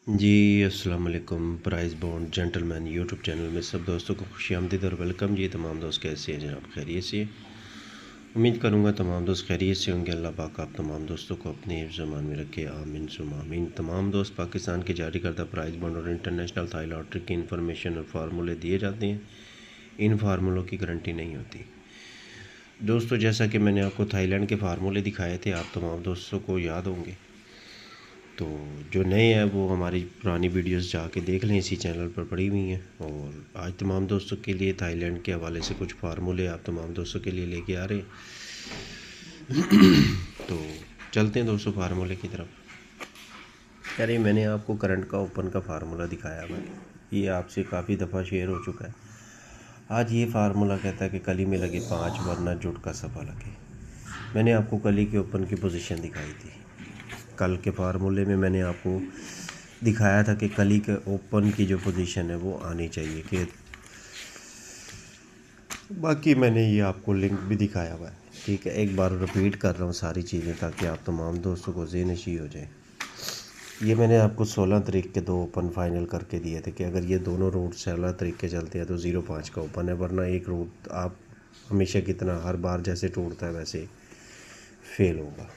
जी अस्सलाम वालेकुम। Price bond gentleman YouTube channel में सब दोस्तों को खुशामदीद और वेलकम। जी तमाम दोस्त कैसे हैं जनाब? खैरियत से? उम्मीद करूँगा तमाम दोस्त खैरियत से होंगे। अल्लाह पाक आप तमाम दोस्तों को अपने ज़मान में रखे, आमीन सुम्मा आमीन। तमाम दोस्त पाकिस्तान के जारी करदा प्राइस बॉन्ड और इंटरनेशनल थाई लॉटरी की इन्फॉर्मेशन और फार्मूले दिए जाते हैं। इन फार्मूलों की गारंटी नहीं होती दोस्तों। जैसा कि मैंने आपको थाईलैंड के फार्मूले दिखाए थे, आप तमाम दोस्तों को याद होंगे। तो जो नए हैं वो हमारी पुरानी वीडियोस जाके देख लें, इसी चैनल पर पड़ी हुई हैं। और आज तमाम दोस्तों के लिए थाईलैंड के हवाले से कुछ फार्मूले आप तमाम दोस्तों के लिए लेके आ रहे हैं। तो चलते हैं दोस्तों फार्मूले की तरफ। यार ये मैंने आपको करंट का ओपन का फार्मूला दिखाया हुआ है, ये आपसे काफ़ी दफ़ा शेयर हो चुका है। आज ये फार्मूला कहता है कि कली में लगे 5 वरना जुट का सफ़ा लगे। मैंने आपको कली के ओपन की पोजीशन दिखाई थी। कल के फार्मूले में मैंने आपको दिखाया था कि कली के ओपन की जो पोजीशन है वो आनी चाहिए कि बाकी मैंने ये आपको लिंक भी दिखाया हुआ है। ठीक है, एक बार रिपीट कर रहा हूँ सारी चीज़ें ताकि आप तमाम दोस्तों को ज़हन-नशीं हो जाए। ये मैंने आपको 16 तारीख के 2 ओपन फाइनल करके दिए थे कि अगर ये दोनों रूट 16 तारीख के चलते हैं तो 0-5 का ओपन है, वरना एक रूट आप हमेशा कितना हर बार जैसे टूटता है वैसे फेल होगा।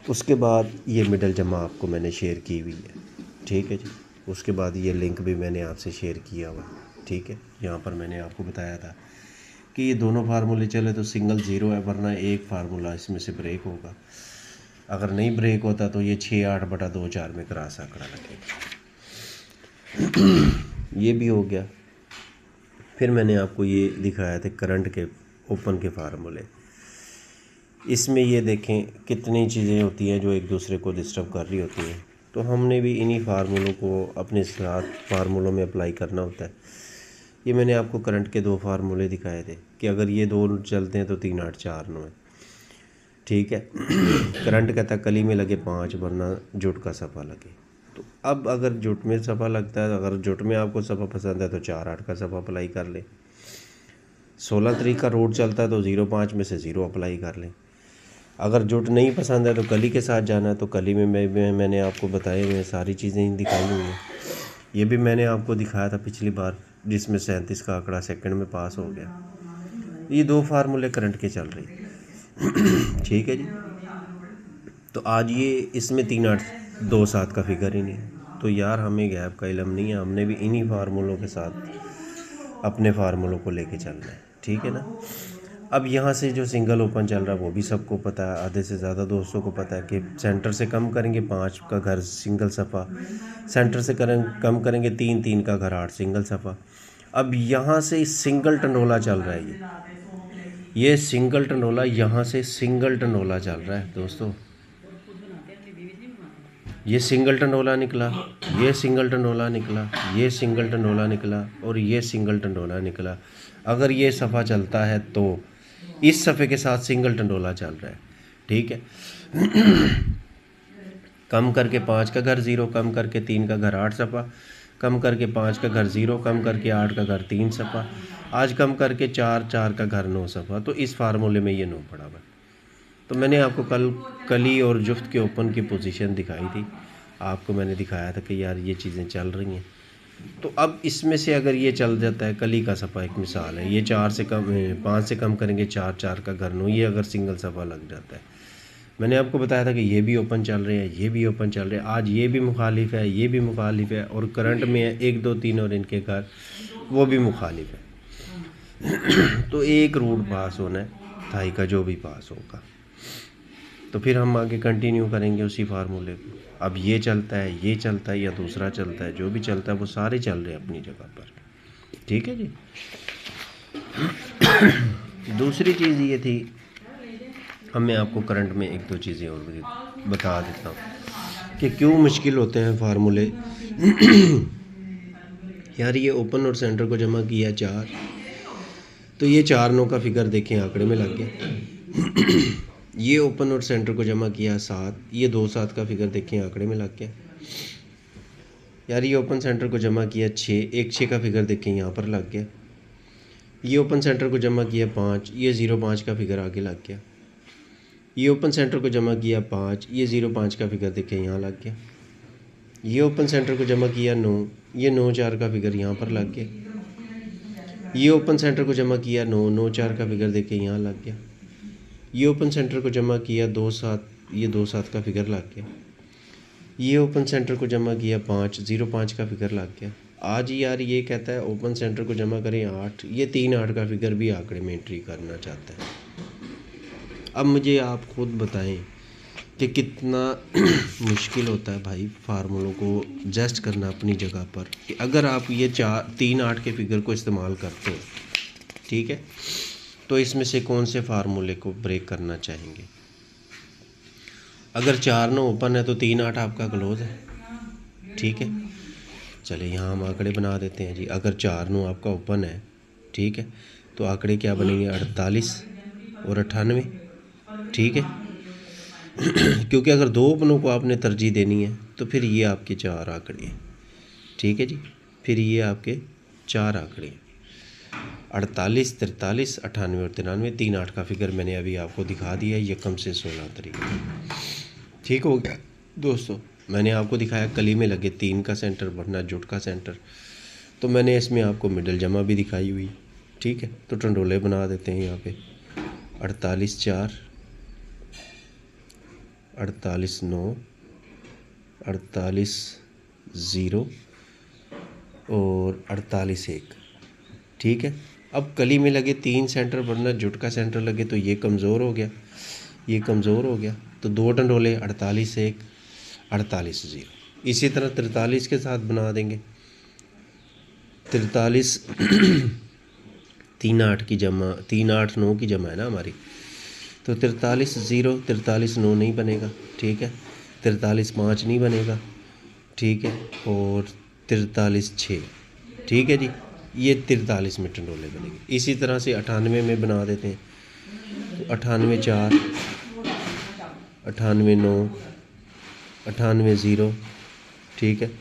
उसके बाद ये मिडल जमा आपको मैंने शेयर की हुई है। ठीक है जी, उसके बाद ये लिंक भी मैंने आपसे शेयर किया हुआ। ठीक है, यहाँ पर मैंने आपको बताया था कि ये दोनों फार्मूले चले तो सिंगल ज़ीरो है, वरना एक फार्मूला इसमें से ब्रेक होगा। अगर नहीं ब्रेक होता तो ये 6/8/2/4 में क्रॉस आंकड़ा लगेगा। ये भी हो गया। फिर मैंने आपको ये दिखाया था करंट के ओपन के फार्मूले। इसमें ये देखें कितनी चीज़ें होती हैं जो एक दूसरे को डिस्टर्ब कर रही होती हैं, तो हमने भी इन्हीं फार्मूलों को अपने साथ फार्मूलों में अप्लाई करना होता है। ये मैंने आपको करंट के 2 फार्मूले दिखाए थे कि अगर ये 2 चलते हैं तो 3/8/4/9 है। ठीक है। करंट कहता है कली में लगे 5 वरना जुट का सफ़ा लगे। तो अब अगर जुट में सफ़ा लगता है, अगर जुट में आपको सफ़ा पसंद है तो 4/8 का सफ़ा अप्लाई कर लें। 16 तारीख का रोड चलता है तो 0-5 में से 0 अप्लाई कर लें। अगर जुट नहीं पसंद है तो कली के साथ जाना है, तो कली में मैंने आपको बताए हुए सारी चीज़ें दिखाई हुई हैं। ये भी मैंने आपको दिखाया था पिछली बार, जिसमें 37 का आंकड़ा सेकंड में पास हो गया। ये 2 फार्मूले करंट के चल रही है। ठीक है जी। तो आज ये इसमें 3/8/2/7 का फिगर ही नहीं है, तो यार हमें गैप का इल्म नहीं है। हमने भी इन्हीं फार्मूलों के साथ अपने फार्मूलों को लेके चलना है। ठीक है ना। अब यहाँ से जो सिंगल ओपन चल रहा है वो भी सबको पता है, आधे से ज़्यादा दोस्तों को पता है कि सेंटर से कम करेंगे 5 का घर सिंगल सफ़ा, सेंटर से कम करेंगे 3 का घर 8 सिंगल सफ़ा। अब यहाँ से सिंगल टंडोला चल रहा है, ये सिंगल टंडोला यहाँ से सिंगल टंडोला चल रहा है दोस्तों। ये सिंगल टंडोला निकला, ये सिंगल टंडोला निकला, ये सिंगल टंडोला निकला और ये सिंगल टंडोला निकला। अगर ये सफ़ा चलता है तो इस सफ़े के साथ सिंगल टंडोला चल रहा है। ठीक है। कम करके 5 का घर 0, कम करके 3 का घर 8 सफ़ा, कम करके 5 का घर 0, कम करके 8 का घर 3 सफ़ा, आज कम करके 4 का घर 9 सफ़ा। तो इस फार्मूले में ये 9 पड़ा हुआ। तो मैंने आपको कली और जुफ्त के ओपन की पोजीशन दिखाई थी। आपको मैंने दिखाया था कि यार ये चीज़ें चल रही हैं। तो अब इसमें से अगर ये चल जाता है, कली का सफ़ा एक मिसाल है, ये 5 से कम करेंगे 4 का घर 9, ये अगर सिंगल सफ़ा लग जाता है। मैंने आपको बताया था कि ये भी ओपन चल रहे हैं, ये भी ओपन चल रहे हैं। आज ये भी मुखालिफ है, ये भी मुखालिफ है, और करंट में है 1 2 3 और इनके घर वो भी मुखालिफ है। तो एक रूट पास होना है, थाई का जो भी पास होगा। तो फिर हम आगे कंटिन्यू करेंगे उसी फार्मूले को। अब ये चलता है, ये चलता है या दूसरा चलता है, जो भी चलता है वो सारे चल रहे हैं अपनी जगह पर। ठीक है जी। दूसरी चीज़ ये थी, अब मैं आपको करंट में 1 2 चीज़ें और बता देता हूँ कि क्यों मुश्किल होते हैं फार्मूले। यार ये ओपन और सेंटर को जमा किया 4, तो ये 4-9 का फिगर देखें आंकड़े में लग गया। ये ओपन और सेंटर को जमा किया 7, ये 2-7 का फिगर देखें आंकड़े में लग गया। यार ये ओपन सेंटर को जमा किया 6, 1-6 का फिगर देखें यहाँ पर लग गया। ये ओपन सेंटर को जमा किया 5, ये 0-5 का फिगर आगे लग गया। ये ओपन सेंटर को जमा किया 5, ये 0-5 का फिगर देखें यहाँ लग गया। ये ओपन सेंटर को जमा किया 9, ये 9 4 का फिगर यहाँ पर लग गया। ये ओपन सेंटर को जमा किया 9, 9 4 का फिगर देखे यहाँ लग गया। ये ओपन सेंटर को जमा किया 2 7, ये 2 7 का फिगर लग गया। ये ओपन सेंटर को जमा किया 5, 0 5 का फिगर लग गया। आज यार ये कहता है ओपन सेंटर को जमा करें 8, ये 3 8 का फिगर भी आंकड़े में एंट्री करना चाहता है। अब मुझे आप खुद बताएं कि कितना मुश्किल होता है भाई फार्मूलों को एडजस्ट करना अपनी जगह पर, कि अगर आप ये 3 8 के फिगर को इस्तेमाल करते हो, ठीक है, तो इसमें से कौन से फार्मूले को ब्रेक करना चाहेंगे। अगर 4 9 ओपन है तो 3 8 आपका क्लोज है, ठीक है। चले यहाँ हम आंकड़े बना देते हैं जी। अगर 4 9 आपका ओपन है, ठीक है, तो आंकड़े क्या बनेंगे 48 और 98, ठीक है। क्योंकि अगर 2 ओपनों को आपने तरजीह देनी है तो फिर ये आपके 4 आंकड़े हैं, ठीक है जी। फिर ये आपके 4 आंकड़े हैं 48 43 98 और 93। 3 8 का फिगर मैंने अभी आपको दिखा दिया है, यकम से 16 तरीके। ठीक हो गया दोस्तों। मैंने आपको दिखाया कली में लगे 3 का सेंटर वरना जुट का सेंटर, तो मैंने इसमें आपको मिडल जमा भी दिखाई हुई, ठीक है। तो टंडोले बना देते हैं यहाँ पे 48 4, 48 9, 48 0 और 48 1, ठीक है। अब कली में लगे 3 सेंटर वरना जुट का सेंटर लगे तो ये कमज़ोर हो गया, ये कमज़ोर हो गया, तो 2 टंडोले 48 1, 48 0। इसी तरह 43 के साथ बना देंगे 43 3 8 की जमा, 3 8 9 की जमा है ना हमारी, तो 43 0, 43 9 नहीं बनेगा, ठीक है। 43 5 नहीं बनेगा, ठीक है। और 43 6, ठीक है जी। ये 43 में टंडोले बनेंगे। इसी तरह से 98 में बना देते हैं, तो 98 4, 98 9, 98 0, ठीक है,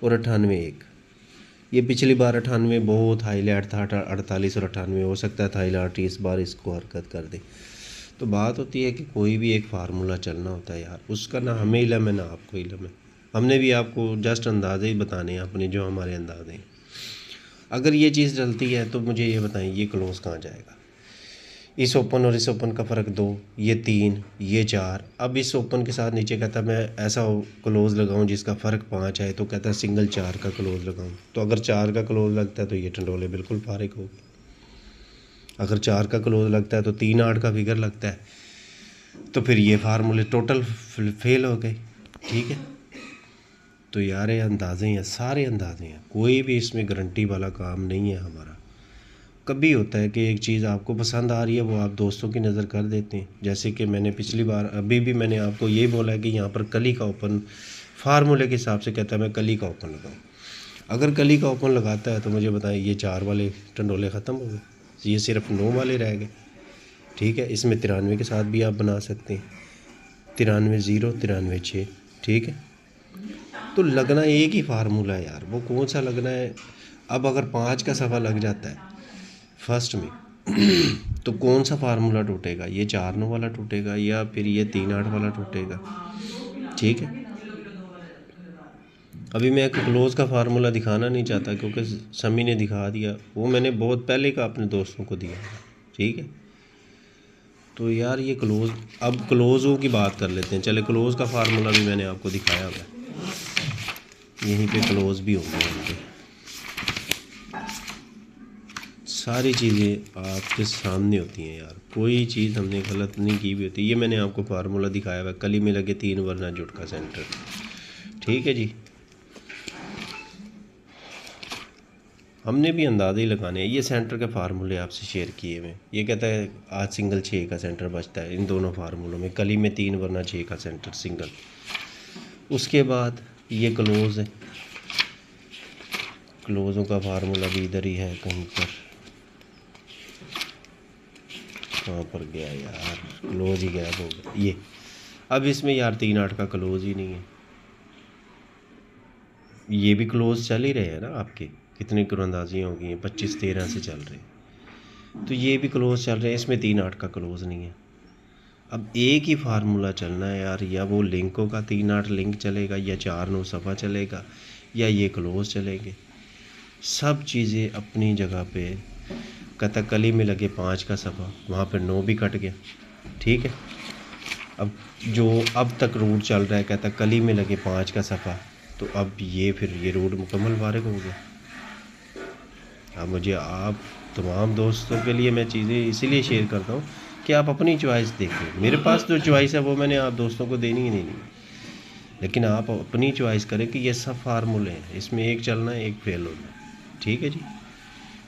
और 98 1। ये पिछली बार 98 बहुत हाईलाइट था, 48 और 98 हो सकता है हाईलाइट इस बार इसको हरकत कर दे। तो बात होती है कि कोई भी एक फार्मूला चलना होता है यार, उसका ना हमें इल्म है ना आपको इल्म है। हमने भी आपको जस्ट अंदाज़े ही बताने हैं अपने, जो हमारे अंदाजे हैं। अगर ये चीज़ चलती है तो मुझे ये बताएं ये क्लोज कहाँ जाएगा। इस ओपन और इस ओपन का फ़र्क 2, ये 3, ये 4। अब इस ओपन के साथ नीचे कहता है मैं ऐसा क्लोज़ लगाऊं जिसका फ़र्क 5 है, तो कहता है सिंगल 4 का क्लोज़ लगाऊं। तो अगर 4 का क्लोज़ लगता है तो ये टंडोले बिल्कुल फारिग हो गए। अगर 4 का क्लोज़ लगता है तो 3 8 का फिगर लगता है, तो फिर ये फार्मूले टोटल फेल हो गए, ठीक है। तो यार ये अंदाज़े हैं, सारे अंदाज़े हैं, कोई भी इसमें गारंटी वाला काम नहीं है हमारा। कभी होता है कि एक चीज़ आपको पसंद आ रही है वो आप दोस्तों की नज़र कर देते हैं। जैसे कि मैंने पिछली बार, अभी भी मैंने आपको ये बोला है कि यहाँ पर कली का ओपन फार्मूले के हिसाब से कहता है मैं कली का ओपन लगाऊँ। अगर कली का ओपन लगाता है तो मुझे बताएं ये 4 वाले टंडोले ख़त्म हो गए, ये सिर्फ 9 वाले रह गए, ठीक है। इसमें 93 के साथ भी आप बना सकते हैं, 93 0, 93 6, ठीक है। तो लगना एक ही फार्मूला है यार, वो कौन सा लगना है। अब अगर 5 का सफ़ा लग जाता है फर्स्ट में तो कौन सा फार्मूला टूटेगा, ये 4 9 वाला टूटेगा या फिर ये 3 8 वाला टूटेगा, ठीक है। अभी मैं एक क्लोज़ का फार्मूला दिखाना नहीं चाहता क्योंकि समी ने दिखा दिया, वो मैंने बहुत पहले का अपने दोस्तों को दिया, ठीक है। तो यार ये क्लोज़, अब क्लोज़ों की बात कर लेते हैं। चले क्लोज़ का फार्मूला भी मैंने आपको दिखाया हुआ है, यहीं पे क्लोज़ भी होंगे उनके। सारी चीज़ें आपके सामने होती हैं यार, कोई चीज़ हमने गलत नहीं की भी होती। ये मैंने आपको फार्मूला दिखाया हुआ है, कली में लगे 3 वरना जुट का सेंटर, ठीक है जी। हमने भी अंदाज़े ही लगाने हैं। ये सेंटर के फार्मूले आपसे शेयर किए हुए। ये कहता है आज सिंगल 6 का सेंटर बचता है इन दोनों फार्मूलों में, कली में 3 वरना 6 का सेंटर सिंगल। उसके बाद ये क्लोज़ है, क्लोज़ों का फार्मूला भी इधर ही है कहीं पर, कहाँ पर गया यार, क्लोज़ ही गैप हो गया ये। अब इसमें यार 3 8 का क्लोज़ ही नहीं है। ये भी क्लोज़ चल ही रहे हैं ना आपके, कितनी कुरंदाजियाँ हो गई हैं, 25 13 से चल रहे हैं, तो ये भी क्लोज़ चल रहे हैं, इसमें 3 8 का क्लोज़ नहीं है। अब एक ही फार्मूला चलना है यार, या वो लिंकों का 3-8 लिंक चलेगा, या 4-9 सफ़ा चलेगा, या ये क्लोज चलेंगे। सब चीज़ें अपनी जगह पे। कथकली में लगे 5 का सफ़ा, वहाँ पे 9 भी कट गया, ठीक है। अब जो अब तक रूट चल रहा है कथकली में लगे 5 का सफ़ा, तो अब ये फिर ये रूट मुकम्मल फारिग हो गया। अब मुझे आप तमाम दोस्तों के लिए मैं चीज़ें इसीलिए शेयर करता हूँ कि आप अपनी चॉइस देखें। मेरे पास जो चॉइस है वो मैंने आप दोस्तों को देनी ही नहीं, लेकिन आप अपनी चॉइस करें कि ये सब फार्मूले हैं, इसमें एक चलना है एक फेल होना है, ठीक है जी।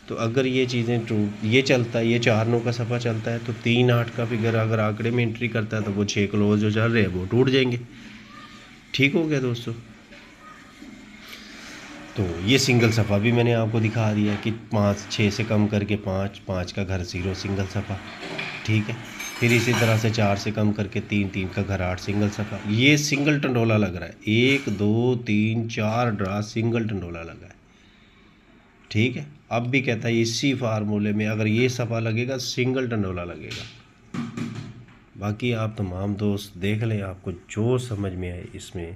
तो अगर ये चीज़ें ये चलता है, ये 4-9 का सफ़ा चलता है, तो 3-8 का फिगर अगर आंकड़े में एंट्री करता है तो वो 6 क्लोज जो चल रहे हैं वो टूट जाएंगे। ठीक हो गया दोस्तों। तो ये सिंगल सफ़ा भी मैंने आपको दिखा दिया कि 5-6 से कम करके 5 का घर 0 सिंगल सफ़ा, ठीक है। फिर इसी तरह से 4 से कम करके 3 का घर 8 सिंगल सफ़ा। ये सिंगल टंडोला लग रहा है, 1 2 3 4 ड्रा सिंगल टंडोला लगा है, ठीक है। अब भी कहता है इसी फार्मूले में अगर ये सफ़ा लगेगा सिंगल टंडोला लगेगा। बाकी आप तमाम दोस्त देख लें, आपको जो समझ में आए इसमें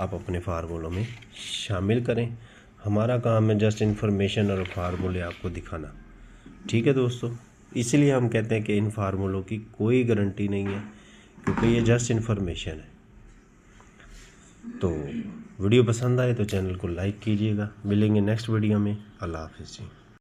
आप अपने फार्मूलों में शामिल करें। हमारा काम है जस्ट इन्फॉर्मेशन और फार्मूले आपको दिखाना, ठीक है दोस्तों। इसलिए हम कहते हैं कि इन फार्मूलों की कोई गारंटी नहीं है, क्योंकि ये जस्ट इन्फॉर्मेशन है। तो वीडियो पसंद आए तो चैनल को लाइक कीजिएगा। मिलेंगे नेक्स्ट वीडियो में। अल्लाह हाफ़िज़ जी।